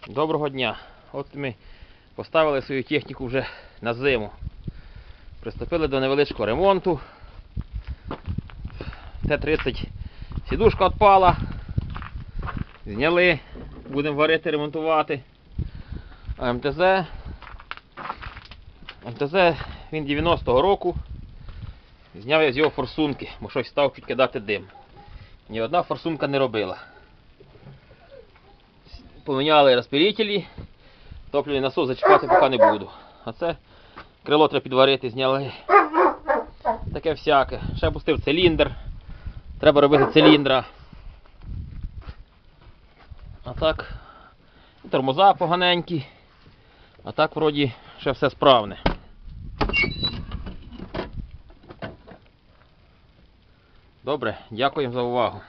Доброго дня! От ми поставили свою техніку вже на зиму. Приступили до невеличкого ремонту. Т-30 сідушка відпала. Зняли, будемо варити, ремонтувати. А МТЗ він 90-го року. Зняв я з його форсунки, бо щось став чуть кидати дим. Ні одна форсунка не робила. Поміняли розпилителі, топливний насос зачіпати поки не буду. А це крило треба підварити, зняли. Таке всяке. Ще пустив циліндр. Треба робити циліндра. А так, тормоза поганенькі. А так вроді ще все справне. Добре, дякуємо за увагу.